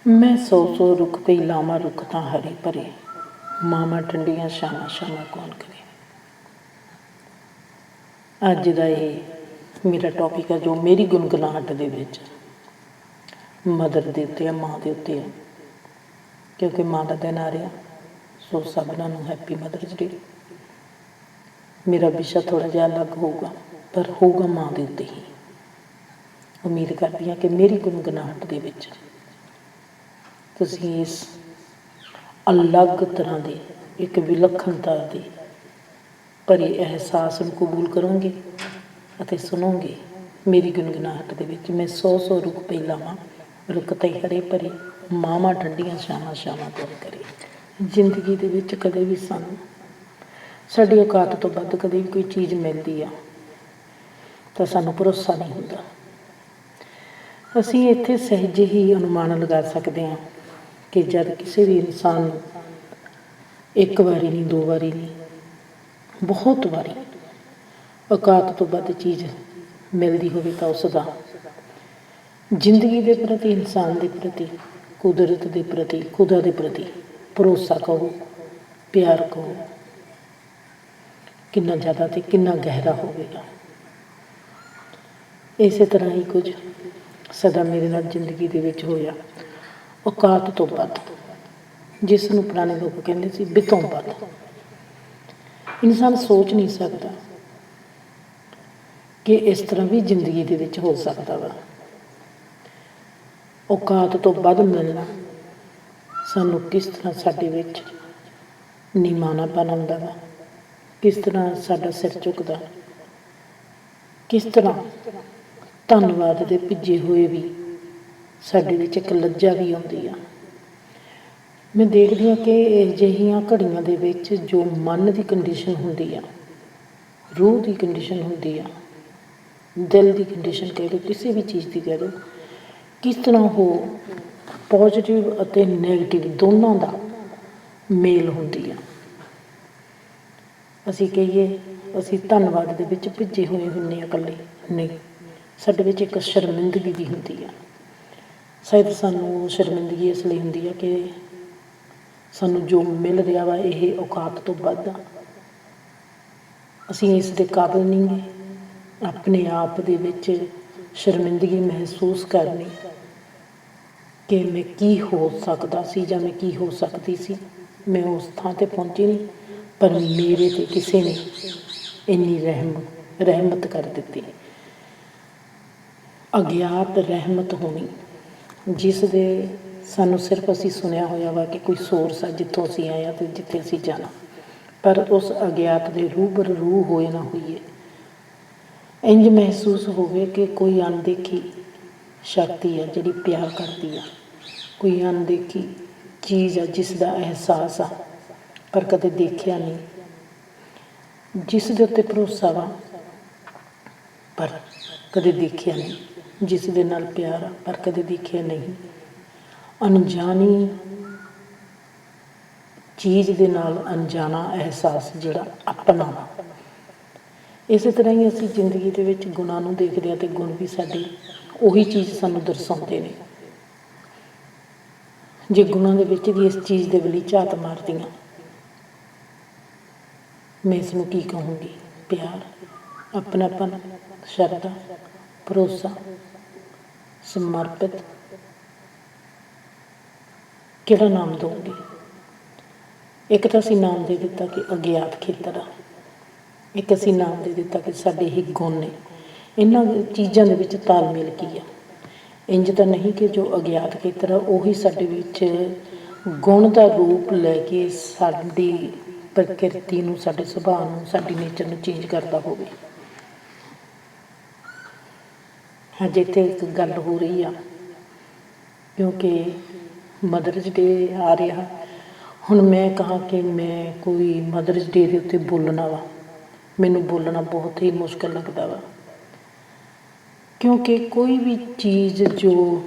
मैं सौ सौ रुख कई लावां रुख तां हरे भरे, मावां ठंडियां छावां छावां कौन करे। अज का ये मेरा टॉपिक है जो मेरी गुनगुनाहट दे विच मदर दे उत्ते माँ के उत्ते है, क्योंकि माँ का दिन आ रहा। सो सबना नूं हैप्पी मदर्स डे। मेरा विशा थोड़ा जिहा अलग होगा, पर होगा माँ के उत्ते ही। उम्मीद करती हाँ कि मेरी गुनगुनाहट दे विच तुसीं इस अलग तरह के एक विलखणता के भरे एहसास नूं कबूल करोगे ਅਤੇ सुनोगे। मेरी गुनगुनाहट दे विच मैं सौ सौ रुख पई लावां, रुख ते हरे भरे, मावां ठंडियां छावां छावां कौन करे। जिंदगी दे विच कदे भी सानूं साडी औकात तो वध कदे भी कोई चीज़ मिलदी आ ਤਾਂ ਸਾਨੂੰ ਭਰੋਸਾ नहीं ਹੁੰਦਾ। ਅਸੀਂ ਇੱਥੇ ਸਹਿਜ ਹੀ ਅਨੁਮਾਨ ਲਗਾ ਸਕਦੇ ਹਾਂ ਕਿ ਜਦ ਕਿਸੇ ਵੀ ਇਨਸਾਨ ਨੂੰ ਇੱਕ ਵਾਰੀ ਨਹੀਂ, ਦੋ ਵਾਰੀ ਨਹੀਂ, ਬਹੁਤ ਵਾਰੀ ਔਕਾਤ ਤੋਂ ਵੱਧ ਚੀਜ਼ ਮਿਲਦੀ ਹੋਵੇ ਤਾਂ ਉਸ ਦਾ ਜ਼ਿੰਦਗੀ ਦੇ ਪ੍ਰਤੀ, ਇਨਸਾਨ ਦੇ ਪ੍ਰਤੀ, ਕੁਦਰਤ ਦੇ ਪ੍ਰਤੀ, ਖੁਦਾ ਦੇ ਪ੍ਰਤੀ ਭਰੋਸਾ ਕਹੋ, ਪਿਆਰ ਕਹੋ, ਕਿੰਨਾ ਜ਼ਿਆਦਾ ਅਤੇ ਕਿੰਨਾ ਗਹਿਰਾ ਹੋਵੇਗਾ। ਇਸੇ ਤਰ੍ਹਾਂ ਹੀ ਕੁਝ ਸਦਾ ਮੇਰੇ ਨਾਲ ਜ਼ਿੰਦਗੀ ਦੇ ਵਿੱਚ ਹੋਇਆ। ਔਕਾਤ ਤੋਂ ਵੱਧ, ਜਿਸ ਨੂੰ ਪੁਰਾਣੇ ਲੋਕ ਕਹਿੰਦੇ ਸੀ ਬਿਤੋਂ ਵੱਧ। ਇਨਸਾਨ ਸੋਚ ਨਹੀਂ ਸਕਦਾ ਕਿ ਇਸ ਤਰ੍ਹਾਂ ਵੀ ਜ਼ਿੰਦਗੀ ਦੇ ਵਿੱਚ ਹੋ ਸਕਦਾ ਵਾ। ਔਕਾਤ ਤੋਂ ਵੱਧ ਮਿਲਣਾ ਸਾਨੂੰ ਕਿਸ ਤਰ੍ਹਾਂ ਸਾਡੇ ਵਿੱਚ ਨਿਮਾਣਾਪਨ ਆਉਂਦਾ ਵਾ, ਕਿਸ ਤਰ੍ਹਾਂ ਸਾਡਾ ਸਿਰ ਝੁਕਦਾ, ਕਿਸ ਤਰ੍ਹਾਂ ਧੰਨਵਾਦ ਦੇ ਭਿੱਜੇ ਹੋਏ ਵੀ ਸਾਡੇ ਵਿੱਚ ਇੱਕ ਲੱਜਾ ਵੀ ਆਉਂਦੀ ਆ। ਮੈਂ ਦੇਖਦੀ ਹਾਂ ਕਿ ਅਜਿਹੀਆਂ ਘੜੀਆਂ ਦੇ ਵਿੱਚ ਜੋ ਮਨ ਦੀ ਕੰਡੀਸ਼ਨ ਹੁੰਦੀ ਆ, ਰੂਹ ਦੀ ਕੰਡੀਸ਼ਨ ਹੁੰਦੀ ਆ, ਦਿਲ ਦੀ ਕੰਡੀਸ਼ਨ ਕਹਿ ਲਓ, ਕਿਸੇ ਵੀ ਚੀਜ਼ ਦੀ ਕਹਿ ਲਓ, ਕਿਸ ਤਰ੍ਹਾਂ ਉਹ ਪੋਜ਼ੀਟਿਵ ਅਤੇ ਨੈਗੇਟਿਵ ਦੋਨਾਂ ਦਾ ਮੇਲ ਹੁੰਦੀ ਆ। ਅਸੀਂ ਕਹੀਏ ਅਸੀਂ ਧੰਨਵਾਦ ਦੇ ਵਿੱਚ ਭਿੱਜੇ ਹੋਏ ਹੁੰਦੇ ਹਾਂ ਇਕੱਲੇ, ਨਹੀਂ, ਸਾਡੇ ਵਿੱਚ ਇੱਕ ਸ਼ਰਮਿੰਦਗੀ ਵੀ ਹੁੰਦੀ ਆ। ਸ਼ਾਇਦ ਸਾਨੂੰ ਸ਼ਰਮਿੰਦਗੀ ਇਸ ਲਈ ਹੁੰਦੀ ਆ ਕਿ ਸਾਨੂੰ ਜੋ ਮਿਲ ਰਿਹਾ ਵਾ ਇਹ ਔਕਾਤ ਤੋਂ ਵੱਧ ਆ, ਅਸੀਂ ਇਸ ਦੇ ਕਾਬਿਲ ਨਹੀਂ ਗੇ। ਆਪਣੇ ਆਪ ਦੇ ਵਿੱਚ ਸ਼ਰਮਿੰਦਗੀ ਮਹਿਸੂਸ ਕਰਨੀ ਕਿ ਮੈਂ ਕੀ ਹੋ ਸਕਦਾ ਸੀ ਜਾਂ ਮੈਂ ਕੀ ਹੋ ਸਕਦੀ ਸੀ। ਮੈਂ ਉਸ ਥਾਂ 'ਤੇ ਪਹੁੰਚੀ ਨਹੀਂ, ਪਰ ਮੇਰੇ 'ਤੇ ਕਿਸੇ ਨੇ ਇੰਨੀ ਰਹਿਮਤ ਕਰ ਦਿੱਤੀ। ਅਗਿਆਤ ਰਹਿਮਤ ਹੋਣੀ, ਜਿਸ ਦੇ ਸਾਨੂੰ ਸਿਰਫ ਅਸੀਂ ਸੁਣਿਆ ਹੋਇਆ ਵਾ ਕਿ ਕੋਈ ਸੋਰਸ ਆ ਜਿੱਥੋਂ ਅਸੀਂ ਆਏ ਹਾਂ ਅਤੇ ਜਿੱਥੇ ਅਸੀਂ ਜਾਣਾ, ਪਰ ਉਸ ਅਗਿਆਤ ਦੇ ਰੂਬਰੂ ਹੋਏ ਨਾ ਹੋਈਏ। ਇੰਝ ਮਹਿਸੂਸ ਹੋਵੇ ਕਿ ਕੋਈ ਅਣਦੇਖੀ ਸ਼ਕਤੀ ਆ ਜਿਹੜੀ ਪਿਆਰ ਕਰਦੀ ਆ, ਕੋਈ ਅਣਦੇਖੀ ਚੀਜ਼ ਆ ਜਿਸ ਦਾ ਅਹਿਸਾਸ ਆ ਪਰ ਕਦੇ ਦੇਖਿਆ ਨਹੀਂ, ਜਿਸ ਦੇ ਉੱਤੇ ਭਰੋਸਾ ਵਾ ਪਰ ਕਦੇ ਦੇਖਿਆ ਨਹੀਂ, ਜਿਸ ਦੇ ਨਾਲ ਪਿਆਰ ਆ ਪਰ ਕਦੇ ਦੇਖਿਆ ਨਹੀਂ। ਅਣਜਾਣੀ ਚੀਜ਼ ਦੇ ਨਾਲ ਅਣਜਾਣਾ ਅਹਿਸਾਸ ਜਿਹੜਾ ਆਪਣਾ ਵਾ। ਇਸੇ ਤਰ੍ਹਾਂ ਹੀ ਅਸੀਂ ਜ਼ਿੰਦਗੀ ਦੇ ਵਿੱਚ ਗੁਣਾਂ ਨੂੰ ਦੇਖਦੇ ਹਾਂ ਅਤੇ ਗੁਣ ਵੀ ਸਾਡੇ ਉਹੀ ਚੀਜ਼ ਸਾਨੂੰ ਦਰਸਾਉਂਦੇ ਨੇ। ਜੇ ਗੁਣਾਂ ਦੇ ਵਿੱਚ ਵੀ ਇਸ ਚੀਜ਼ ਦੇ ਵੱਲ ਝਾਤ ਮਾਰਦੀ ਹਾਂ, ਮੈਂ ਇਸ ਨੂੰ ਕੀ ਕਹੂੰਗੀ? ਪਿਆਰ, ਆਪਣਾਪਨ, ਸ਼ਰਧਾ, ਭਰੋਸਾ, ਸਮਰਪਿਤ, ਕਿਹੜਾ ਨਾਮ ਦਊਂਗੀ? ਇੱਕ ਤਾਂ ਅਸੀਂ ਨਾਮ ਦੇ ਦਿੱਤਾ ਕਿ ਅਗਿਆਤ ਖੇਤਰ ਆ, ਇੱਕ ਅਸੀਂ ਨਾਮ ਦੇ ਦਿੱਤਾ ਕਿ ਸਾਡੇ ਹੀ ਗੁਣ ਨੇ। ਇਹਨਾਂ ਚੀਜ਼ਾਂ ਦੇ ਵਿੱਚ ਤਾਲਮੇਲ ਕੀ ਆ? ਇੰਝ ਤਾਂ ਨਹੀਂ ਕਿ ਜੋ ਅਗਿਆਤ ਖੇਤਰ ਆ ਉਹੀ ਸਾਡੇ ਵਿੱਚ ਗੁਣ ਦਾ ਰੂਪ ਲੈ ਕੇ ਸਾਡੀ ਪ੍ਰਕਿਰਤੀ ਨੂੰ, ਸਾਡੇ ਸੁਭਾਅ ਨੂੰ, ਸਾਡੀ ਨੇਚਰ ਨੂੰ ਚੇਂਜ ਕਰਦਾ ਹੋਵੇ। ਅੱਜ ਇੱਥੇ ਇੱਕ ਗੱਲ ਹੋ ਰਹੀ ਆ ਕਿਉਂਕਿ ਮਦਰਸ ਡੇ ਆ ਰਿਹਾ। ਹੁਣ ਮੈਂ ਕਹਾਂ ਕਿ ਮੈਂ ਕੋਈ ਮਦਰਸ ਡੇ ਦੇ ਉੱਤੇ ਬੋਲਣਾ ਵਾ, ਮੈਨੂੰ ਬੋਲਣਾ ਬਹੁਤ ਹੀ ਮੁਸ਼ਕਿਲ ਲੱਗਦਾ ਵਾ, ਕਿਉਂਕਿ ਕੋਈ ਵੀ ਚੀਜ਼ ਜੋ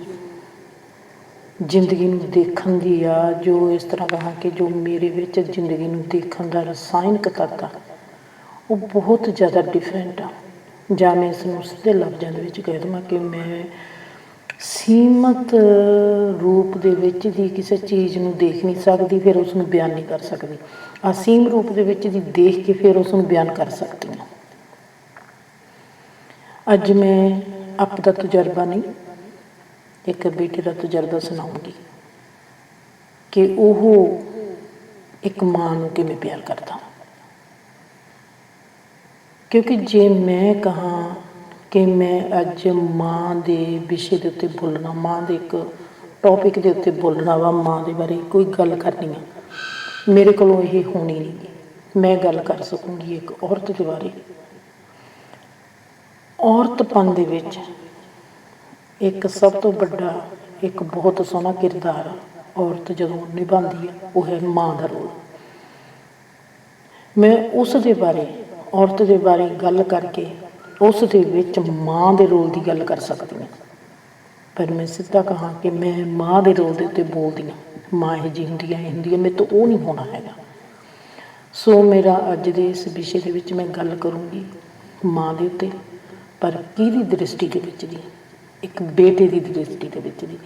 ਜ਼ਿੰਦਗੀ ਨੂੰ ਦੇਖਣ ਦੀ ਆ, ਜੋ ਇਸ ਤਰ੍ਹਾਂ ਕਹਾਂ ਕਿ ਜੋ ਮੇਰੇ ਵਿੱਚ ਜ਼ਿੰਦਗੀ ਨੂੰ ਦੇਖਣ ਦਾ ਰਸਾਇਣਕ ਤੱਤ ਆ, ਉਹ ਬਹੁਤ ਜ਼ਿਆਦਾ ਡਿਫਰੈਂਟ ਆ। ਜਾਂ ਮੈਂ ਇਸ ਨੂੰ ਸਿੱਧੇ ਲਫ਼ਜ਼ਾਂ ਦੇ ਵਿੱਚ ਕਹਿ ਦੇਵਾਂ ਕਿ ਮੈਂ ਸੀਮਤ ਰੂਪ ਦੇ ਵਿੱਚ ਦੀ ਕਿਸੇ ਚੀਜ਼ ਨੂੰ ਦੇਖ ਨਹੀਂ ਸਕਦੀ, ਫਿਰ ਉਸ ਨੂੰ ਬਿਆਨ ਨਹੀਂ ਕਰ ਸਕਦੀ। ਅਸੀਮ ਰੂਪ ਦੇ ਵਿੱਚ ਦੀ ਦੇਖ ਕੇ ਫਿਰ ਉਸ ਨੂੰ ਬਿਆਨ ਕਰ ਸਕਦੀ ਹਾਂ। ਅੱਜ ਮੈਂ ਆਪਦਾ ਤਜਰਬਾ ਨਹੀਂ, ਇੱਕ ਬੇਟੇ ਦਾ ਤਜਰਬਾ ਸੁਣਾਉਂਗੀ ਕਿ ਉਹ ਇੱਕ ਮਾਂ ਨੂੰ ਕਿਵੇਂ ਪਿਆਰ ਕਰਦਾ। ਕਿਉਂਕਿ ਜੇ ਮੈਂ ਕਹਾਂ ਕਿ ਮੈਂ ਅੱਜ ਮਾਂ ਦੇ ਵਿਸ਼ੇ ਦੇ ਉੱਤੇ ਬੋਲਣਾ, ਮਾਂ ਦੇ ਇੱਕ ਟੌਪਿਕ ਦੇ ਉੱਤੇ ਬੋਲਣਾ ਵਾ, ਮਾਂ ਦੇ ਬਾਰੇ ਕੋਈ ਗੱਲ ਕਰਨੀ ਆ, ਮੇਰੇ ਕੋਲੋਂ ਇਹ ਹੋਣੀ ਨਹੀਂ। ਮੈਂ ਗੱਲ ਕਰ ਸਕੂੰਗੀ ਇੱਕ ਔਰਤ ਦੇ ਬਾਰੇ। ਔਰਤਪਨ ਦੇ ਵਿੱਚ ਇੱਕ ਸਭ ਤੋਂ ਵੱਡਾ, ਇੱਕ ਬਹੁਤ ਸੋਹਣਾ ਕਿਰਦਾਰ ਔਰਤ ਜਦੋਂ ਨਿਭਾਉਂਦੀ ਹੈ, ਉਹ ਹੈ ਮਾਂ ਦਾ ਰੋਲ। ਮੈਂ ਉਸ ਦੇ ਬਾਰੇ, ਔਰਤ ਦੇ ਬਾਰੇ ਗੱਲ ਕਰਕੇ ਉਸ ਦੇ ਵਿੱਚ ਮਾਂ ਦੇ ਰੋਲ ਦੀ ਗੱਲ ਕਰ ਸਕਦੀ ਹਾਂ। ਪਰ ਮੈਂ ਸਿੱਧਾ ਕਹਾਂ ਕਿ ਮੈਂ ਮਾਂ ਦੇ ਰੋਲ ਦੇ ਉੱਤੇ ਬੋਲਦੀ ਹਾਂ, ਮਾਂ ਇਹ ਜਿਹੀ ਹੁੰਦੀ ਹੈ, ਇਹ ਹੁੰਦੀ ਹੈ, ਮੇਰੇ ਤੋਂ ਉਹ ਨਹੀਂ ਹੋਣਾ ਹੈਗਾ। ਸੋ ਮੇਰਾ ਅੱਜ ਦੇ ਇਸ ਵਿਸ਼ੇ ਦੇ ਵਿੱਚ ਮੈਂ ਗੱਲ ਕਰੂੰਗੀ ਮਾਂ ਦੇ ਉੱਤੇ, ਪਰ ਕਿਹਦੀ ਦ੍ਰਿਸ਼ਟੀ ਦੇ ਵਿੱਚ ਦੀ, ਇੱਕ ਬੇਟੇ ਦੀ ਦ੍ਰਿਸ਼ਟੀ ਦੇ ਵਿੱਚ ਦੀ,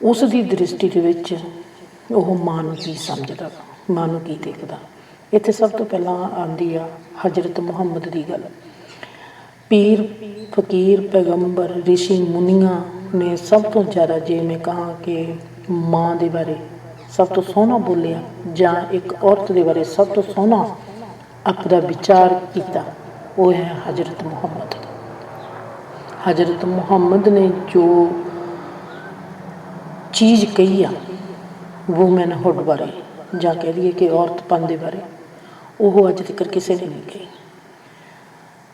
ਉਸ ਦੀ ਦ੍ਰਿਸ਼ਟੀ ਦੇ ਵਿੱਚ ਉਹ ਮਾਂ ਨੂੰ ਕੀ ਸਮਝਦਾ, ਮਾਂ ਨੂੰ ਕੀ ਦੇਖਦਾ। ਇੱਥੇ ਸਭ ਤੋਂ ਪਹਿਲਾਂ ਆਉਂਦੀ ਆ ਹਜ਼ਰਤ ਮੁਹੰਮਦ ਦੀ ਗੱਲ। ਪੀਰ ਫਕੀਰ ਪੈਗੰਬਰ ਰਿਸ਼ੀ ਮੁਨੀਆਂ ਨੇ ਸਭ ਤੋਂ ਜ਼ਿਆਦਾ, ਜੇ ਮੈਂ ਕਹਾਂ ਕਿ ਮਾਂ ਦੇ ਬਾਰੇ ਸਭ ਤੋਂ ਸੋਹਣਾ ਬੋਲਿਆ, ਜਾਂ ਇੱਕ ਔਰਤ ਦੇ ਬਾਰੇ ਸਭ ਤੋਂ ਸੋਹਣਾ ਆਪਣਾ ਵਿਚਾਰ ਕੀਤਾ, ਉਹ ਹੈ ਹਜ਼ਰਤ ਮੁਹੰਮਦ। ਹਜ਼ਰਤ ਮੁਹੰਮਦ ਨੇ ਜੋ ਚੀਜ਼ ਕਹੀ ਆ ਵੂਮੈਨਹੁੱਡ ਬਾਰੇ, ਜਾਂ ਕਹਿ ਲਈਏ ਕਿ ਔਰਤਪਨ ਦੇ ਬਾਰੇ, ਉਹ ਅੱਜ ਤੱਕ ਕਿਸੇ ਨੇ ਨਹੀਂ ਕਹੀ।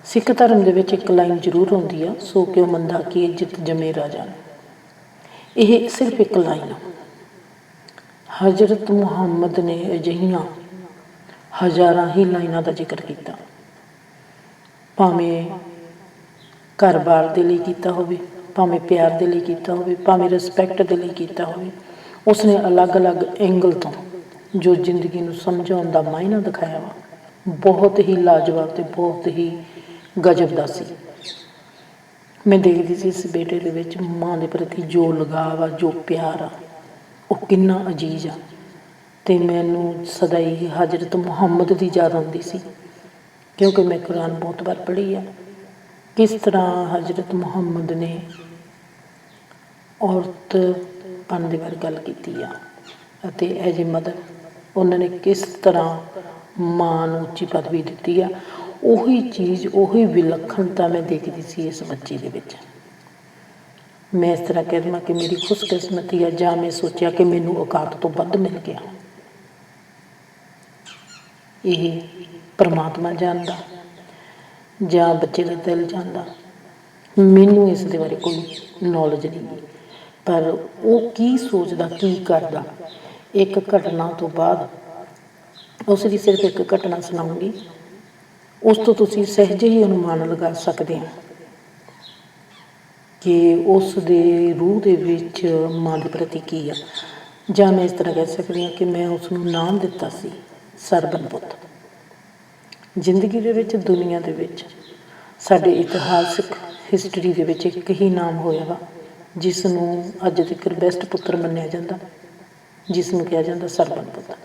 ਸਿੱਖ ਧਰਮ ਦੇ ਵਿੱਚ ਇੱਕ ਲਾਈਨ ਜ਼ਰੂਰ ਹੁੰਦੀ ਆ, ਸੋ ਕਿਉ ਮੰਦਾ ਕੀ ਇੱਜ਼ਤ ਜੰਮੇ ਰਾਜਾ। ਇਹ ਸਿਰਫ ਇੱਕ ਲਾਈਨ ਆ। ਹਜ਼ਰਤ ਮੁਹੰਮਦ ਨੇ ਅਜਿਹੀਆਂ ਹਜ਼ਾਰਾਂ ਹੀ ਲਾਈਨਾਂ ਦਾ ਜ਼ਿਕਰ ਕੀਤਾ, ਭਾਵੇਂ ਘਰ-ਬਾਰ ਦੇ ਲਈ ਕੀਤਾ ਹੋਵੇ, ਭਾਵੇਂ ਪਿਆਰ ਦੇ ਲਈ ਕੀਤਾ ਹੋਵੇ, ਭਾਵੇਂ ਰਿਸਪੈਕਟ ਦੇ ਲਈ ਕੀਤਾ ਹੋਵੇ। ਉਸਨੇ ਅਲੱਗ-ਅਲੱਗ ਐਂਗਲ ਤੋਂ ਜੋ ਜ਼ਿੰਦਗੀ ਨੂੰ ਸਮਝਾਉਣ ਦਾ ਮਾਇਨਾ ਦਿਖਾਇਆ ਵਾ, ਬਹੁਤ ਹੀ ਲਾਜਵਾਬ ਅਤੇ ਬਹੁਤ ਹੀ ਗਜ਼ਬ ਦਾ ਸੀ। ਮੈਂ ਦੇਖਦੀ ਸੀ ਇਸ ਬੇਟੇ ਦੇ ਵਿੱਚ ਮਾਂ ਦੇ ਪ੍ਰਤੀ ਜੋ ਲਗਾਵ ਆ, ਜੋ ਪਿਆਰ ਆ, ਉਹ ਕਿੰਨਾ ਅਜ਼ੀਜ਼ ਆ। ਅਤੇ ਮੈਨੂੰ ਸਦਾ ਹੀ ਹਜ਼ਰਤ ਮੁਹੰਮਦ ਦੀ ਯਾਦ ਆਉਂਦੀ ਸੀ, ਕਿਉਂਕਿ ਮੈਂ ਕੁਰਾਨ ਬਹੁਤ ਵਾਰ ਪੜ੍ਹੀ ਆ। ਕਿਸ ਤਰ੍ਹਾਂ ਹਜ਼ਰਤ ਮੁਹੰਮਦ ਨੇ ਔਰਤਪਨ ਦੇ ਬਾਰੇ ਗੱਲ ਕੀਤੀ ਆ, ਅਤੇ ਐਜ ਏ ਮਦਰ ਉਹਨਾਂ ਨੇ ਕਿਸ ਤਰ੍ਹਾਂ ਮਾਂ ਨੂੰ ਉੱਚੀ ਪਦਵੀ ਦਿੱਤੀ ਆ। ਉਹੀ ਚੀਜ਼, ਉਹੀ ਵਿਲੱਖਣਤਾ ਮੈਂ ਦੇਖਦੀ ਸੀ ਇਸ ਬੱਚੇ ਦੇ ਵਿੱਚ। ਮੈਂ ਇਸ ਤਰ੍ਹਾਂ ਕਹਿ ਦੇਵਾਂ ਕਿ ਮੇਰੀ ਖੁਸ਼ਕਿਸਮਤੀ ਆ, ਜਾਂ ਮੈਂ ਸੋਚਿਆ ਕਿ ਮੈਨੂੰ ਔਕਾਤ ਤੋਂ ਵੱਧ ਮਿਲ ਗਿਆ। ਇਹ ਪਰਮਾਤਮਾ ਜਾਣਦਾ ਜਾਂ ਬੱਚੇ ਦਾ ਦਿਲ ਜਾਣਦਾ, ਮੈਨੂੰ ਇਸ ਦੇ ਬਾਰੇ ਕੋਈ ਨੌਲੇਜ ਨਹੀਂ ਗੀ। ਪਰ ਉਹ ਕੀ ਸੋਚਦਾ, ਕੀ ਕਰਦਾ, ਇੱਕ ਘਟਨਾ ਤੋਂ ਬਾਅਦ, ਉਸ ਦੀ ਸਿਰਫ ਇੱਕ ਘਟਨਾ ਸੁਣਾਉਂਗੀ, ਉਸ ਤੋਂ ਤੁਸੀਂ ਸਹਿਜੇ ਹੀ ਅਨੁਮਾਨ ਲਗਾ ਸਕਦੇ ਹੋ ਕਿ ਉਸ ਦੇ ਰੂਹ ਦੇ ਵਿੱਚ ਮਾਂ ਦੇ ਪ੍ਰਤੀ ਕੀ ਆ। ਜਾਂ ਮੈਂ ਇਸ ਤਰ੍ਹਾਂ ਕਹਿ ਸਕਦੀ ਹਾਂ ਕਿ ਮੈਂ ਉਸ ਨੂੰ ਨਾਮ ਦਿੱਤਾ ਸੀ ਸਰਬਨ ਪੁੱਤ। ਜ਼ਿੰਦਗੀ ਦੇ ਵਿੱਚ, ਦੁਨੀਆ ਦੇ ਵਿੱਚ, ਸਾਡੇ ਇਤਿਹਾਸਿਕ ਹਿਸਟਰੀ ਦੇ ਵਿੱਚ ਇੱਕ ਹੀ ਨਾਮ ਹੋਇਆ ਵਾ ਜਿਸ ਨੂੰ ਅੱਜ ਤੱਕ ਬੈਸਟ ਪੁੱਤਰ ਮੰਨਿਆ ਜਾਂਦਾ, ਜਿਸ ਨੂੰ ਕਿਹਾ ਜਾਂਦਾ ਸਰਬਨ ਪੁੱਤ।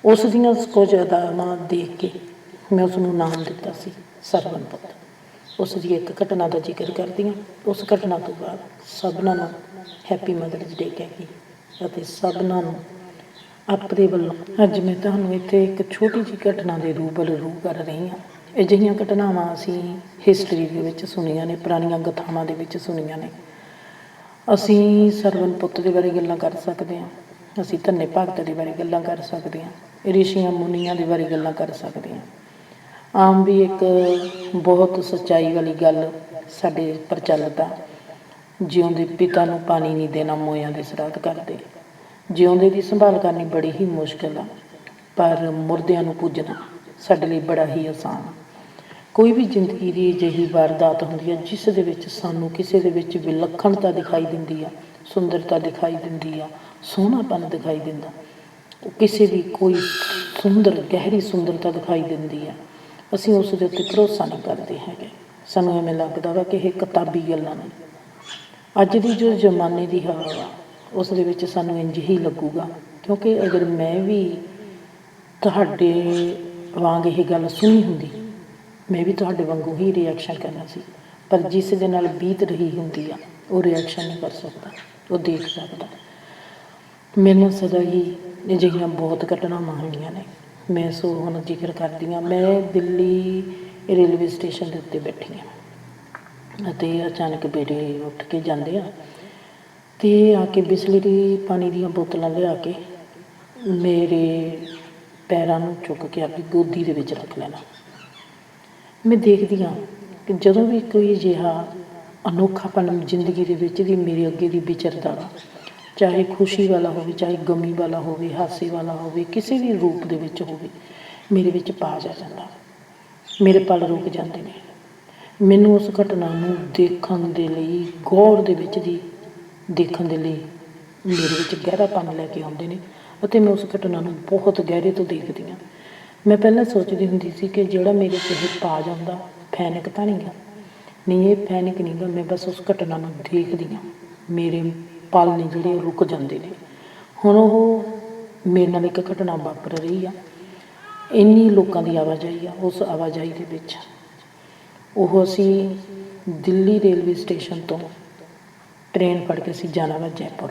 ਉਸ ਦੀਆਂ ਕੁਝ ਅਦਾਵਾਂ ਦੇਖ ਕੇ ਮੈਂ ਉਸ ਨੂੰ ਨਾਮ ਦਿੱਤਾ ਸੀ ਸਰਬਨ ਪੁੱਤ। ਉਸ ਦੀ ਇੱਕ ਘਟਨਾ ਦਾ ਜ਼ਿਕਰ ਕਰਦੀ ਹਾਂ। ਉਸ ਘਟਨਾ ਤੋਂ ਬਾਅਦ ਸਭਨਾਂ ਨੂੰ ਹੈਪੀ ਮਦਰਸ ਡੇ ਕਹਿ ਕੇ, ਅਤੇ ਸਭਨਾਂ ਨੂੰ ਆਪਣੇ ਵੱਲੋਂ ਅੱਜ ਮੈਂ ਤੁਹਾਨੂੰ ਇੱਥੇ ਇੱਕ ਛੋਟੀ ਜਿਹੀ ਘਟਨਾ ਦੇ ਰੂਬਰੂ ਕਰ ਰਹੀ ਹਾਂ। ਅਜਿਹੀਆਂ ਘਟਨਾਵਾਂ ਅਸੀਂ ਹਿਸਟਰੀ ਦੇ ਵਿੱਚ ਸੁਣੀਆਂ ਨੇ, ਪੁਰਾਣੀਆਂ ਗਾਥਾਵਾਂ ਦੇ ਵਿੱਚ ਸੁਣੀਆਂ ਨੇ। ਅਸੀਂ ਸਰਵਨ ਪੁੱਤ ਦੇ ਬਾਰੇ ਗੱਲਾਂ ਕਰ ਸਕਦੇ ਹਾਂ, ਅਸੀਂ ਧੰਨੇ ਭਗਤ ਦੇ ਬਾਰੇ ਗੱਲਾਂ ਕਰ ਸਕਦੇ ਹਾਂ, ਰਿਸ਼ੀਆਂ ਮੁਨੀਆਂ ਦੇ ਬਾਰੇ ਗੱਲਾਂ ਕਰ ਸਕਦੇ ਹਾਂ। ਆਮ ਵੀ ਇੱਕ ਬਹੁਤ ਸੱਚਾਈ ਵਾਲੀ ਗੱਲ ਸਾਡੇ ਪ੍ਰਚਲਿਤ ਆ, ਜਿਉਂਦੇ ਪਿਤਾ ਨੂੰ ਪਾਣੀ ਨਹੀਂ ਦੇਣਾ, ਮੋਇਆਂ ਦੇ ਸਰਾਧ ਕਰਦੇ। ਜਿਉਂਦੇ ਦੀ ਸੰਭਾਲ ਕਰਨੀ ਬੜੀ ਹੀ ਮੁਸ਼ਕਿਲ ਆ, ਪਰ ਮੁਰਦਿਆਂ ਨੂੰ ਪੂਜਣਾ ਸਾਡੇ ਲਈ ਬੜਾ ਹੀ ਆਸਾਨ ਆ। ਕੋਈ ਵੀ ਜ਼ਿੰਦਗੀ ਦੀ ਅਜਿਹੀ ਵਾਰਦਾਤ ਹੁੰਦੀ ਹੈ ਜਿਸ ਦੇ ਵਿੱਚ ਸਾਨੂੰ ਕਿਸੇ ਦੇ ਵਿੱਚ ਵਿਲੱਖਣਤਾ ਦਿਖਾਈ ਦਿੰਦੀ ਆ, ਸੁੰਦਰਤਾ ਦਿਖਾਈ ਦਿੰਦੀ ਆ, ਸੋਹਣਾਪਨ ਦਿਖਾਈ ਦਿੰਦਾ, ਉਹ ਕਿਸੇ ਦੀ ਕੋਈ ਸੁੰਦਰ ਗਹਿਰੀ ਸੁੰਦਰਤਾ ਦਿਖਾਈ ਦਿੰਦੀ ਆ, ਅਸੀਂ ਉਸ ਦੇ ਉੱਤੇ ਭਰੋਸਾ ਨਹੀਂ ਕਰਦੇ ਹੈਗੇ। ਸਾਨੂੰ ਐਵੇਂ ਲੱਗਦਾ ਵਾ ਕਿ ਇਹ ਕਿਤਾਬੀ ਗੱਲਾਂ ਨੇ, ਅੱਜ ਦੀ ਜੋ ਜ਼ਮਾਨੇ ਦੀ ਹਵਾ ਵਾ ਉਸ ਦੇ ਵਿੱਚ ਸਾਨੂੰ ਇੰਝ ਹੀ ਲੱਗੂਗਾ, ਕਿਉਂਕਿ ਅਗਰ ਮੈਂ ਵੀ ਤੁਹਾਡੇ ਵਾਂਗ ਇਹ ਗੱਲ ਸੁਣੀ ਹੁੰਦੀ, ਮੈਂ ਵੀ ਤੁਹਾਡੇ ਵਾਂਗੂ ਹੀ ਰਿਐਕਸ਼ਨ ਕਰਨਾ ਸੀ। ਪਰ ਜਿਸ ਦੇ ਨਾਲ ਬੀਤ ਰਹੀ ਹੁੰਦੀ ਆ ਉਹ ਰਿਐਕਸ਼ਨ ਨਹੀਂ ਕਰ ਸਕਦਾ, ਉਹ ਦੇਖ ਸਕਦਾ। ਮੇਰੇ ਨਾਲ ਸਦਾ ਹੀ ਅਜਿਹੀਆਂ ਬਹੁਤ ਘਟਨਾਵਾਂ ਹੋਈਆਂ ਨੇ। ਮੈਂ ਸੋ ਹੁਣ ਜ਼ਿਕਰ ਕਰਦੀ ਹਾਂ, ਮੈਂ ਦਿੱਲੀ ਰੇਲਵੇ ਸਟੇਸ਼ਨ ਦੇ ਉੱਤੇ ਬੈਠੀ ਹਾਂ ਅਤੇ ਅਚਾਨਕ ਬੇਟੇ ਉੱਠ ਕੇ ਜਾਂਦੇ ਆ ਅਤੇ ਆ ਕੇ ਬਿਸਲਰੀ ਪਾਣੀ ਦੀਆਂ ਬੋਤਲਾਂ ਲਿਆ ਕੇ ਮੇਰੇ ਪੈਰਾਂ ਨੂੰ ਚੁੱਕ ਕੇ ਆਪਣੀ ਗੋਦੀ ਦੇ ਵਿੱਚ ਰੱਖ ਲੈਣਾ। ਮੈਂ ਦੇਖਦੀ ਹਾਂ ਕਿ ਜਦੋਂ ਵੀ ਕੋਈ ਅਜਿਹਾ ਅਨੋਖਾਪਨ ਜ਼ਿੰਦਗੀ ਦੇ ਵਿੱਚ ਦੀ ਮੇਰੇ ਅੱਗੇ ਦੀ ਵਿਚਰਦਾ ਵਾ, ਚਾਹੇ ਖੁਸ਼ੀ ਵਾਲਾ ਹੋਵੇ, ਚਾਹੇ ਗਮੀ ਵਾਲਾ ਹੋਵੇ, ਹਾਸੇ ਵਾਲਾ ਹੋਵੇ, ਕਿਸੇ ਵੀ ਰੂਪ ਦੇ ਵਿੱਚ ਹੋਵੇ, ਮੇਰੇ ਵਿੱਚ ਪਾਜ ਆ ਜਾਂਦਾ। ਮੇਰੇ ਪਲ ਰੁਕ ਜਾਂਦੇ ਨੇ। ਮੈਨੂੰ ਉਸ ਘਟਨਾ ਨੂੰ ਦੇਖਣ ਦੇ ਲਈ, ਗੌਰ ਦੇ ਵਿੱਚ ਦੀ ਦੇਖਣ ਦੇ ਲਈ ਮੇਰੇ ਵਿੱਚ ਗਹਿਰਾਪਨ ਲੈ ਕੇ ਆਉਂਦੇ ਨੇ ਅਤੇ ਮੈਂ ਉਸ ਘਟਨਾ ਨੂੰ ਬਹੁਤ ਗਹਿਰੇ ਤੋਂ ਦੇਖਦੀ ਹਾਂ। ਮੈਂ ਪਹਿਲਾਂ ਸੋਚਦੀ ਹੁੰਦੀ ਸੀ ਕਿ ਜਿਹੜਾ ਮੇਰੇ 'ਚ ਇਹ ਪਾਜ ਆਉਂਦਾ ਪੈਨਿਕ ਤਾਂ ਨਹੀਂ ਗਾ, ਨਹੀਂ ਇਹ ਪੈਨਿਕ ਨਹੀਂ ਗਾ, ਮੈਂ ਬਸ ਉਸ ਘਟਨਾ ਨੂੰ ਦੇਖਦੀ ਹਾਂ। ਮੇਰੇ ਪਲ ਨੇ ਜਿਹੜੇ ਰੁਕ ਜਾਂਦੇ ਨੇ। ਹੁਣ ਉਹ ਮੇਰੇ ਨਾਲ ਇੱਕ ਘਟਨਾ ਵਾਪਰ ਰਹੀ ਆ। ਇੰਨੀ ਲੋਕਾਂ ਦੀ ਆਵਾਜਾਈ ਆ, ਉਸ ਆਵਾਜਾਈ ਦੇ ਵਿੱਚ ਉਹ ਅਸੀਂ ਦਿੱਲੀ ਰੇਲਵੇ ਸਟੇਸ਼ਨ ਤੋਂ ਟ੍ਰੇਨ ਫੜ ਕੇ ਅਸੀਂ ਜਾਣਾ ਵਾ ਜੈਪੁਰ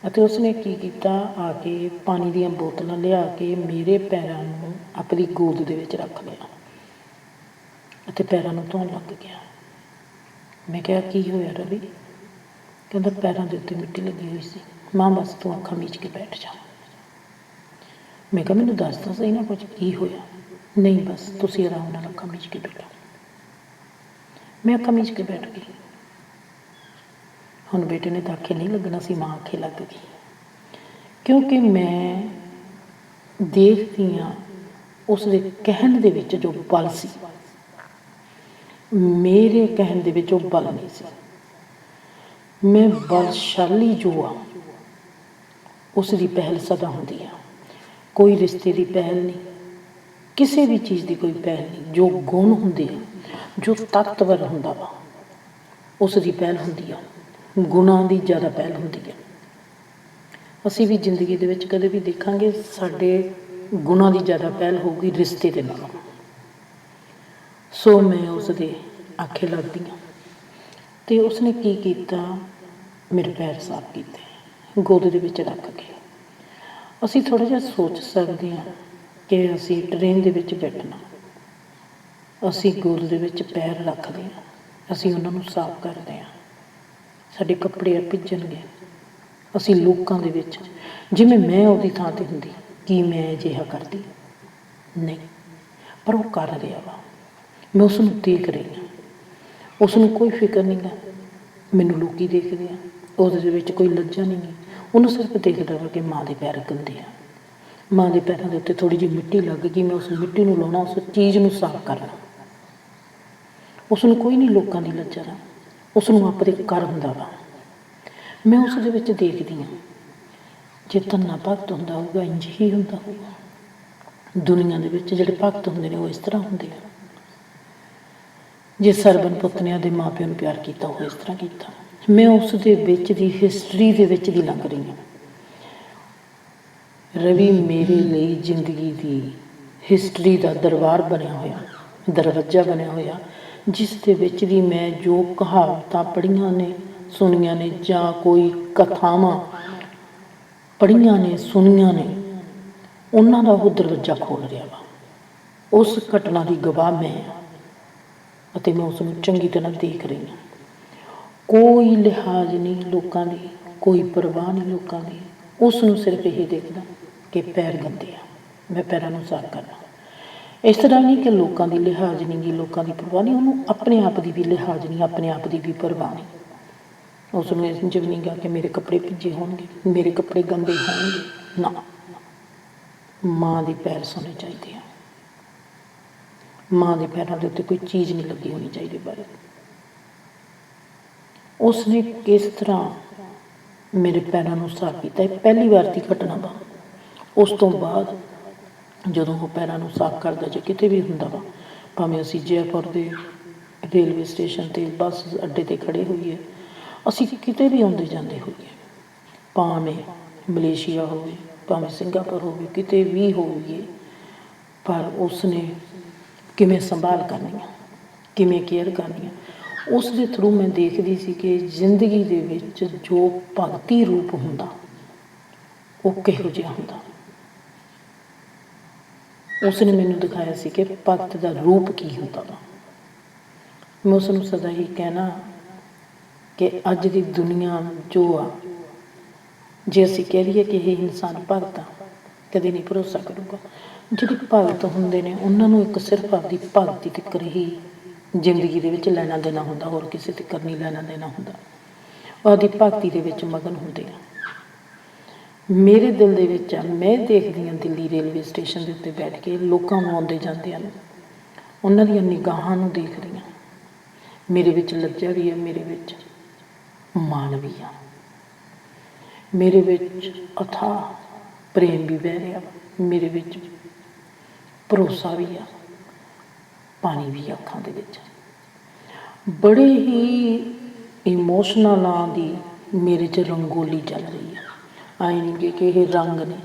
ਅਤੇ ਉਸਨੇ ਕੀ ਕੀਤਾ, ਆ ਕੇ ਪਾਣੀ ਦੀਆਂ ਬੋਤਲਾਂ ਲਿਆ ਕੇ ਮੇਰੇ ਪੈਰਾਂ ਨੂੰ ਆਪਣੀ ਗੋਦ ਦੇ ਵਿੱਚ ਰੱਖ ਲਿਆ ਅਤੇ ਪੈਰਾਂ ਨੂੰ ਧੋਣ ਲੱਗ ਗਿਆ। ਮੈਂ ਕਿਹਾ ਕੀ ਹੋਇਆ ਰਵੀ? ਕਹਿੰਦਾ ਪੈਰਾਂ ਦੇ ਉੱਤੇ ਮਿੱਟੀ ਲੱਗੀ ਹੋਈ ਸੀ। ਮਾਂ ਬਸ ਤੂੰ ਅੱਖਾਂ ਮੀਚ ਕੇ ਬੈਠ ਜਾ। ਮੈਂ ਕਿਹਾ ਮੈਨੂੰ ਦੱਸ ਤਾਂ ਸਹੀ ਨਾ ਕੁਝ ਕੀ ਹੋਇਆ? ਨਹੀਂ ਬਸ ਤੁਸੀਂ ਆਰਾਮ ਨਾਲ ਅੱਖਾਂ ਮੀਚ ਕੇ ਬੈਠੋ। ਮੈਂ ਅੱਖਾਂ ਮੀਚ ਕੇ ਬੈਠ ਗਈ। ਹੁਣ ਬੇਟੇ ਨੇ ਤਾਂ ਆਖੇ ਨਹੀਂ ਲੱਗਣਾ ਸੀ, ਮਾਂ ਆਖੇ ਲੱਗ ਗਈ, ਕਿਉਂਕਿ ਮੈਂ ਦੇਖਦੀ ਹਾਂ ਉਸ ਦੇ ਕਹਿਣ ਦੇ ਵਿੱਚ ਜੋ ਬਲ ਸੀ, ਮੇਰੇ ਕਹਿਣ ਦੇ ਵਿੱਚ ਉਹ ਬਲ ਨਹੀਂ ਸੀ। ਮੈਂ ਬਲਸ਼ਾਲੀ ਜੋ ਆ ਉਸ ਦੀ ਪਹਿਲ ਸਦਾ ਹੁੰਦੀ ਆ। ਕੋਈ ਰਿਸ਼ਤੇ ਦੀ ਪਹਿਲ ਨਹੀਂ, ਕਿਸੇ ਵੀ ਚੀਜ਼ ਦੀ ਕੋਈ ਪਹਿਲ ਨਹੀਂ। ਜੋ ਗੁਣ ਹੁੰਦੇ ਆ, ਜੋ ਤਾਕਤਵਰ ਹੁੰਦਾ ਵਾ, ਉਸ ਦੀ ਪਹਿਲ ਹੁੰਦੀ ਆ। ਗੁਣਾਂ ਦੀ ਜ਼ਿਆਦਾ ਪਹਿਲ ਹੁੰਦੀ ਆ। ਅਸੀਂ ਵੀ ਜ਼ਿੰਦਗੀ ਦੇ ਵਿੱਚ ਕਦੇ ਵੀ ਦੇਖਾਂਗੇ ਸਾਡੇ ਗੁਣਾਂ ਦੀ ਜ਼ਿਆਦਾ ਪਹਿਲ ਹੋਊਗੀ ਰਿਸ਼ਤੇ ਦੇ ਨਾਲ। ਸੋ ਮੈਂ ਉਸ ਦੇ ਆਖੇ ਲੱਗਦੀ ਹਾਂ ਅਤੇ ਉਸਨੇ ਕੀ ਕੀਤਾ, ਮੇਰੇ ਪੈਰ ਸਾਫ਼ ਕੀਤੇ ਗੋਦ ਦੇ ਵਿੱਚ ਰੱਖ ਕੇ। ਅਸੀਂ ਥੋੜ੍ਹਾ ਜਿਹਾ ਸੋਚ ਸਕਦੇ ਹਾਂ ਕਿ ਅਸੀਂ ਟ੍ਰੇਨ ਦੇ ਵਿੱਚ ਬੈਠਣਾ, ਅਸੀਂ ਗੋਦ ਦੇ ਵਿੱਚ ਪੈਰ ਰੱਖਦੇ ਹਾਂ, ਅਸੀਂ ਉਹਨਾਂ ਨੂੰ ਸਾਫ਼ ਕਰਦੇ ਹਾਂ, ਸਾਡੇ ਕੱਪੜੇ ਭਿੱਜਣਗੇ। ਅਸੀਂ ਲੋਕਾਂ ਦੇ ਵਿੱਚ, ਜਿਵੇਂ ਮੈਂ ਉਹਦੀ ਥਾਂ 'ਤੇ ਹੁੰਦੀ, ਕੀ ਮੈਂ ਅਜਿਹਾ ਕਰਦੀ? ਨਹੀਂ, ਪਰ ਉਹ ਕਰ ਰਿਹਾ ਵਾ। ਮੈਂ ਉਸ ਨੂੰ ਦੇਖ ਰਹੀ ਹਾਂ, ਉਸ ਨੂੰ ਕੋਈ ਫਿਕਰ ਨਹੀਂ ਗਾ। ਮੈਨੂੰ ਲੋਕ ਦੇਖਦੇ ਆ, ਉਹਦੇ ਵਿੱਚ ਕੋਈ ਲੱਜਾ ਨਹੀਂ ਗੀ। ਉਹਨੂੰ ਸਿਰਫ ਦੇਖਦਾ ਵਾ ਕਿ ਮਾਂ ਦੇ ਪੈਰ ਗੰਦੇ ਆ, ਮਾਂ ਦੇ ਪੈਰਾਂ ਦੇ ਉੱਤੇ ਥੋੜ੍ਹੀ ਜਿਹੀ ਮਿੱਟੀ ਲੱਗ ਗਈ, ਮੈਂ ਉਸ ਮਿੱਟੀ ਨੂੰ ਲਾਉਣਾ, ਉਸ ਚੀਜ਼ ਨੂੰ ਸਾਫ਼ ਕਰਨਾ। ਉਸ ਨੂੰ ਕੋਈ ਨਹੀਂ ਲੋਕਾਂ ਦੀ ਲੱਜਾ ਦਾ, ਉਸ ਨੂੰ ਆਪਣੇ ਕਰ ਹੁੰਦਾ ਵਾ। ਮੈਂ ਉਸ ਦੇ ਵਿੱਚ ਦੇਖਦੀ ਹਾਂ, ਜੇ ਧੰਨਾ ਭਗਤ ਹੁੰਦਾ ਹੋਊਗਾ ਇੰਝ ਹੀ ਹੁੰਦਾ ਹੋਊਗਾ। ਦੁਨੀਆ ਦੇ ਵਿੱਚ ਜਿਹੜੇ ਭਗਤ ਹੁੰਦੇ ਨੇ ਉਹ ਇਸ ਤਰ੍ਹਾਂ ਹੁੰਦੇ ਆ। ਜੇ ਸਰਬਨ ਪੁੱਤ ਨੇ ਆਪਦੇ ਮਾਂ ਪਿਓ ਨੂੰ ਪਿਆਰ ਕੀਤਾ, ਉਹ ਇਸ ਤਰ੍ਹਾਂ ਕੀਤਾ। ਮੈਂ ਉਸ ਦੇ ਵਿੱਚ ਦੀ ਹਿਸਟਰੀ ਦੇ ਵਿੱਚ ਦੀ ਲੰਘ ਰਹੀ ਹਾਂ। ਰਵੀ ਮੇਰੇ ਲਈ ਜ਼ਿੰਦਗੀ ਦੀ ਹਿਸਟਰੀ ਦਾ ਦਰਬਾਰ ਬਣਿਆ ਹੋਇਆ, ਦਰਵਾਜ਼ਾ ਬਣਿਆ ਹੋਇਆ, ਜਿਸ ਦੇ ਵਿੱਚ ਦੀ ਮੈਂ ਜੋ ਕਹਾਵਤਾਂ ਪੜ੍ਹੀਆਂ ਨੇ, ਸੁਣੀਆਂ ਨੇ, ਜਾਂ ਕੋਈ ਕਥਾਵਾਂ ਪੜ੍ਹੀਆਂ ਨੇ, ਸੁਣੀਆਂ ਨੇ, ਉਹਨਾਂ ਦਾ ਉਹ ਦਰਵਾਜ਼ਾ ਖੋਲ੍ਹ ਰਿਹਾ ਵਾ। ਉਸ ਘਟਨਾ ਦੀ ਗਵਾਹ ਮੈਂ ਹਾਂ ਅਤੇ ਮੈਂ ਉਸ ਨੂੰ ਚੰਗੀ ਤਰ੍ਹਾਂ ਦੇਖ ਰਹੀ ਹਾਂ। ਕੋਈ ਲਿਹਾਜ਼ ਨਹੀਂ ਲੋਕਾਂ ਦੀ, ਕੋਈ ਪਰਵਾਹ ਨਹੀਂ ਲੋਕਾਂ ਦੀ। ਉਸ ਨੂੰ ਸਿਰਫ ਇਹ ਦੇਖਦਾ ਕਿ ਪੈਰ ਗੰਦੇ ਆ, ਮੈਂ ਪੈਰਾਂ ਨੂੰ ਸਾਫ਼ ਕਰਨਾ। ਇਸ ਤਰ੍ਹਾਂ ਨਹੀਂ ਕਿ ਲੋਕਾਂ ਦੀ ਲਿਹਾਜ਼ ਨਹੀਂ ਗੀ, ਲੋਕਾਂ ਦੀ ਪਰਵਾਹ ਨਹੀਂ। ਉਹਨੂੰ ਆਪਣੇ ਆਪ ਦੀ ਵੀ ਲਿਹਾਜ਼ ਨਹੀਂ, ਆਪਣੇ ਆਪ ਦੀ ਵੀ ਪਰਵਾਹ ਨਹੀਂ। ਉਸ ਨੂੰ ਇੰਝ ਵੀ ਨਹੀਂ ਗਾ ਕਿ ਮੇਰੇ ਕੱਪੜੇ ਭਿੱਜੇ ਹੋਣਗੇ, ਮੇਰੇ ਕੱਪੜੇ ਗੰਦੇ ਹੋਣਗੇ। ਨਾ, ਮਾਂ ਦੇ ਪੈਰ ਸੋਣੇ ਚਾਹੀਦੇ ਆ। ਮਾਂ ਦੇ ਪੈਰਾਂ ਦੇ ਉੱਤੇ ਕੋਈ ਚੀਜ਼ ਨਹੀਂ ਲੱਗੀ ਹੋਣੀ ਚਾਹੀਦੀ। ਬਾਰੇ ਉਸਨੇ ਕਿਸ ਤਰ੍ਹਾਂ ਮੇਰੇ ਪੈਰਾਂ ਨੂੰ ਸਾਫ਼ ਕੀਤਾ, ਇਹ ਪਹਿਲੀ ਵਾਰ ਦੀ ਘਟਨਾ ਵਾ। ਉਸ ਤੋਂ ਬਾਅਦ ਜਦੋਂ ਉਹ ਪੈਰਾਂ ਨੂੰ ਸਾਫ਼ ਕਰਦਾ, ਜੇ ਕਿਤੇ ਵੀ ਹੁੰਦਾ ਵਾ, ਭਾਵੇਂ ਅਸੀਂ ਜੈਪੁਰ ਦੇ ਰੇਲਵੇ ਸਟੇਸ਼ਨ 'ਤੇ ਬੱਸ ਅੱਡੇ 'ਤੇ ਖੜ੍ਹੇ ਹੋਈਏ, ਅਸੀਂ ਕਿਤੇ ਵੀ ਆਉਂਦੇ ਜਾਂਦੇ ਹੋਈਏ, ਭਾਵੇਂ ਮਲੇਸ਼ੀਆ ਹੋਵੇ, ਭਾਵੇਂ ਸਿੰਗਾਪੁਰ ਹੋਵੇ, ਕਿਤੇ ਵੀ ਹੋਈਏ, ਪਰ ਉਸਨੇ ਕਿਵੇਂ ਸੰਭਾਲ ਕਰਨੀ ਆ, ਕਿਵੇਂ ਕੇਅਰ ਕਰਨੀ ਆ, ਉਸ ਦੇ ਥਰੂ ਮੈਂ ਦੇਖਦੀ ਸੀ ਕਿ ਜ਼ਿੰਦਗੀ ਦੇ ਵਿੱਚ ਜੋ ਭਗਤੀ ਰੂਪ ਹੁੰਦਾ ਉਹ ਕਿਹੋ ਜਿਹਾ ਹੁੰਦਾ। ਉਸ ਨੇ ਮੈਨੂੰ ਦਿਖਾਇਆ ਸੀ ਕਿ ਭਗਤ ਦਾ ਰੂਪ ਕੀ ਹੁੰਦਾ ਵਾ। ਮੈਂ ਉਸ ਨੂੰ ਸਦਾ ਹੀ ਕਹਿਣਾ ਕਿ ਅੱਜ ਦੀ ਦੁਨੀਆ ਜੋ ਆ, ਜੇ ਅਸੀਂ ਕਹਿ ਲਈਏ ਕਿ ਇਹ ਇਨਸਾਨ ਭਗਤ ਆ, ਕਦੇ ਨਹੀਂ ਭਰੋਸਾ ਕਰੂਗਾ। ਜਿਹੜੇ ਭਗਤ ਹੁੰਦੇ ਨੇ ਉਹਨਾਂ ਨੂੰ ਇੱਕ ਸਿਰਫ ਆਪਦੀ ਭਗਤੀ ਤੱਕ ਹੀ ਜ਼ਿੰਦਗੀ ਦੇ ਵਿੱਚ ਲੈਣਾ ਦੇਣਾ ਹੁੰਦਾ, ਹੋਰ ਕਿਸੇ ਤੱਕ ਨਹੀਂ ਲੈਣਾ ਦੇਣਾ ਹੁੰਦਾ। ਉਹ ਆਪਦੀ ਭਗਤੀ ਦੇ ਵਿੱਚ ਮਗਨ ਹੁੰਦੇ ਆ। ਮੇਰੇ ਦਿਲ ਦੇ ਵਿੱਚ ਆ, ਮੈਂ ਦੇਖਦੀ ਹਾਂ ਦਿੱਲੀ ਰੇਲਵੇ ਸਟੇਸ਼ਨ ਦੇ ਉੱਤੇ ਬੈਠ ਕੇ ਲੋਕਾਂ ਨੂੰ ਆਉਂਦੇ ਜਾਂਦੇ ਹਨ, ਉਹਨਾਂ ਦੀਆਂ ਨਿਗਾਹਾਂ ਨੂੰ ਦੇਖਦੀ ਹਾਂ। ਮੇਰੇ ਵਿੱਚ ਲੱਜਾ ਵੀ ਆ, ਮੇਰੇ ਵਿੱਚ ਮਾਣ ਵੀ ਆ, ਮੇਰੇ ਵਿੱਚ ਅਥਾਹ ਪ੍ਰੇਮ ਵੀ ਵਹਿ ਰਿਹਾ, ਮੇਰੇ ਵਿੱਚ ਭਰੋਸਾ ਵੀ ਆ, ਪਾਣੀ ਵੀ ਆ ਅੱਖਾਂ ਦੇ ਵਿੱਚ। ਬੜੇ ਹੀ ਇਮੋਸ਼ਨਲਾਂ ਦੀ ਮੇਰੇ 'ਚ ਰੰਗੋਲੀ ਚੱਲ ਰਹੀ ਹੈ। ਆਏ ਨਹੀਂ ਕਿ ਇਹ ਰੰਗ ਨੇ,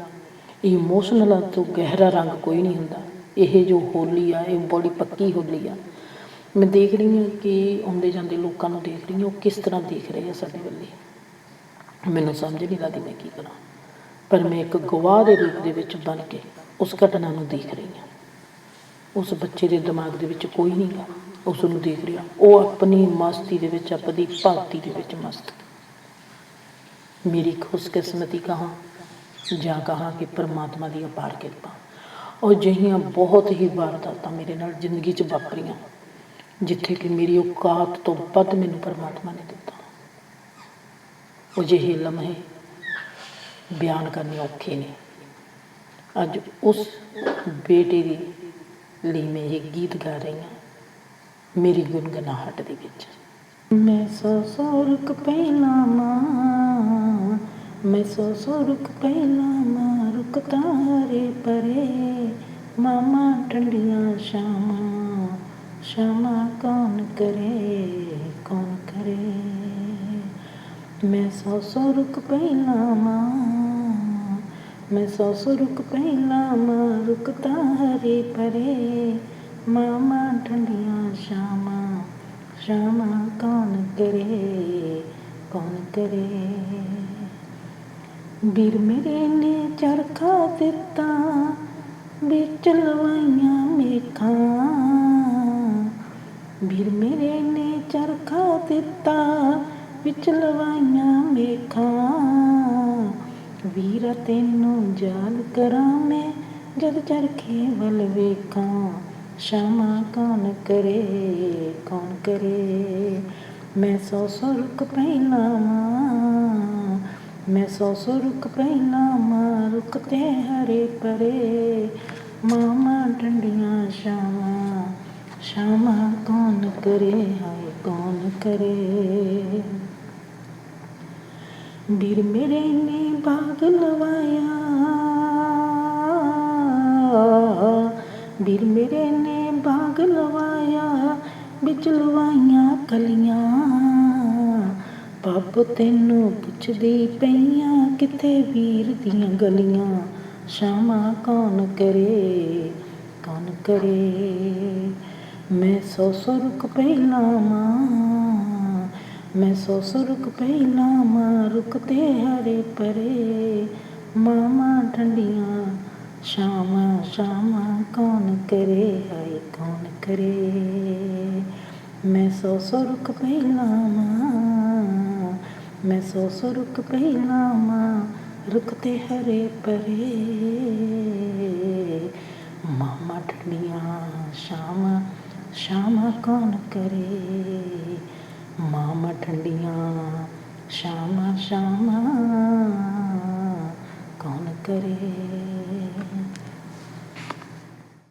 ਇਮੋਸ਼ਨਲਾਂ ਤੋਂ ਗਹਿਰਾ ਰੰਗ ਕੋਈ ਨਹੀਂ ਹੁੰਦਾ। ਇਹ ਜੋ ਹੋਲੀ ਆ, ਇਹ ਬੜੀ ਪੱਕੀ ਹੋਲੀ ਆ। ਮੈਂ ਦੇਖ ਰਹੀ ਹਾਂ ਕਿ ਆਉਂਦੇ ਜਾਂਦੇ ਲੋਕਾਂ ਨੂੰ ਦੇਖ ਰਹੀ ਹਾਂ, ਉਹ ਕਿਸ ਤਰ੍ਹਾਂ ਦੇਖ ਰਹੇ ਆ ਸਾਡੇ ਵੱਲੇ। ਮੈਨੂੰ ਸਮਝ ਨਹੀਂ ਲੱਗਦੀ ਮੈਂ ਕੀ ਕਰਾਂ, ਪਰ ਮੈਂ ਇੱਕ ਗਵਾਹ ਦੇ ਰੂਪ ਦੇ ਵਿੱਚ ਬਣ ਕੇ ਉਸ ਘਟਨਾ ਨੂੰ ਦੇਖ ਰਹੀ ਹਾਂ। ਉਸ ਬੱਚੇ ਦੇ ਦਿਮਾਗ ਦੇ ਵਿੱਚ ਕੋਈ ਨਹੀਂ ਗਾ, ਉਸ ਨੂੰ ਦੇਖ ਰਿਹਾ, ਉਹ ਆਪਣੀ ਮਸਤੀ ਦੇ ਵਿੱਚ, ਆਪਣੀ ਭਗਤੀ ਦੇ ਵਿੱਚ ਮਸਤ। ਮੇਰੀ ਖੁਸ਼ਕਿਸਮਤੀ ਕਹਾਂ ਜਾਂ ਕਹਾਂ ਕਿ ਪਰਮਾਤਮਾ ਦੀ ਅਪਾਰ ਕਿਰਪਾ। ਉਹ ਅਜਿਹੀਆਂ ਬਹੁਤ ਹੀ ਵਾਰਦਾਤਾਂ ਮੇਰੇ ਨਾਲ ਜ਼ਿੰਦਗੀ 'ਚ ਵਾਪਰੀਆਂ, ਜਿੱਥੇ ਕਿ ਮੇਰੀ ਔਕਾਤ ਤੋਂ ਵੱਧ ਮੈਨੂੰ ਪਰਮਾਤਮਾ ਨੇ ਦਿੱਤਾ। ਉਹ ਅਜਿਹੇ ਲਮਹੇ ਬਿਆਨ ਕਰਨੇ ਔਖੇ ਨੇ। ਅੱਜ ਉਸ ਬੇਟੇ ਦੀ ਲਈ ਮੈਂ ਇਹ ਗੀਤ ਗਾ ਰਹੀ ਹਾਂ, ਮੇਰੀ ਗੁਣਗੁਨਾਹਟ ਦੇ ਵਿੱਚ। ਮੈਂ ਸੌ ਰੁਕ ਪਹਿਲਾਂ ਮਾਂ, ਮੈਂ ਸੌ ਰੁਕ ਪਹਿਲਾਂ ਮਾਂ, ਰੁਕ ਤਾਰੇ ਪਰੇ ਮਾਮਾ ਠੰਡੀਆਂ ਸ਼ਾਮਾਂ, ਸ਼ਾਮਾਂ ਕੌਣ ਕਰੇ, ਕੌਣ ਕਰੇ। ਮੈਂ ਸੌ ਰੁਕ ਪਹਿਲਾਂ ਮਾਂ, ਮੈਂ ਸੌ ਰੁਕ ਪਹਿਲਾਂ ਮਾਂ, ਰੁਕ ਤਾਰੇ ਪਰੇ ਮਾਮਾ ਠੰਡੀਆਂ ਸ਼ਾਮਾਂ, ਸ਼ਾਮਾਂ ਕੌਣ ਕਰੇ, ਕੌਣ ਕਰੇ। ਵੀਰ ਮੇਰੇ ਨੇ ਚਰਖਾ ਦਿੱਤਾ ਵਿੱਚ ਲਵਾਈਆਂ ਮੇਖਾਂ, ਵੀਰ ਮੇਰੇ ਨੇ ਚਰਖਾ ਦਿੱਤਾ ਵਿੱਚ ਲਵਾਈਆਂ ਮੇਖਾਂ, ਵੀਰਾ ਤੈਨੂੰ ਯਾਦ ਕਰਾਂ ਮੈਂ ਜਦ ਚਰਖੇ ਵੱਲ ਵੇਖਾਂ, ਸ਼ਾਮਾਂ ਕੌਣ ਕਰੇ, ਕੌਣ ਕਰੇ। ਮੈਂ ਸੌ ਰੁਕ ਪਹਿਲਾਂ ਮਾਂ, ਮੈਂ ਸੌ ਰੁਕ ਪਹਿਲਾਂ ਮਾਂ, ਰੁਕ ਤੇ ਹਰੇ ਪਰੇ ਮਾਮਾ ਠੰਡੀਆਂ ਸ਼ਾਮਾਂ, ਸ਼ਾਮਾਂ ਕੌਣ ਕਰੇ, ਹਾਏ ਕੌਣ ਕਰੇ। ਵੀਰ ਮੇਰੇ ਨੇ ਬਾਗ ਲਵਾਇਆ, ਵੀਰ ਮੇਰੇ ਨੇ ਬਾਗ ਲਵਾਇਆ ਵਿੱਚ ਲਵਾਈਆਂ ਕਲੀਆਂ, ਪੱਬ ਤੈਨੂੰ ਪੁੱਛਦੀ ਪਈਆਂ ਕਿੱਥੇ ਵੀਰ ਦੀਆਂ ਗਲੀਆਂ, ਸ਼ਾਮਾਂ ਕੌਣ ਕਰੇ, ਕੌਣ ਕਰੇ। ਮੈਂ ਸੌ ਰੁਕ ਪਹਿਲਾਂ ਮਾਂ, ਮੈਂ ਸੌ ਰੁਕ ਪਹਿਲਾਂ ਮਾਂ, ਰੁਕ ਤੇ ਹਰੇ ਪਰੇ ਮਾਮਾ ਠੰਡੀਆਂ ਸ਼ਾਮਾਂ, ਸ਼ਾਮਾਂ ਕੌਣ ਕਰੇ, ਹਾਏ ਕੌਣ ਕਰੇ। ਮੈਂ ਸੌ ਰੁਕ ਪਹਿਲਾਂ ਮਾਂ, ਮੈਂ ਸੌ ਰੁਕ ਪਹਿਲਾਂ ਮਾਂ, ਰੁਕ ਤੇ ਹਰੇ ਪਰੇ ਮਾਮਾ ਠੰਡੀਆਂ ਸ਼ਾਮਾਂ, ਸ਼ਾਮਾਂ ਕੌਣ ਕਰੇ, ਮਾਮਾ ਠੰਡੀਆਂ ਸ਼ਾਮਾਂ, ਸ਼ਾਮਾਂ ਕੌਣ ਕਰੇ।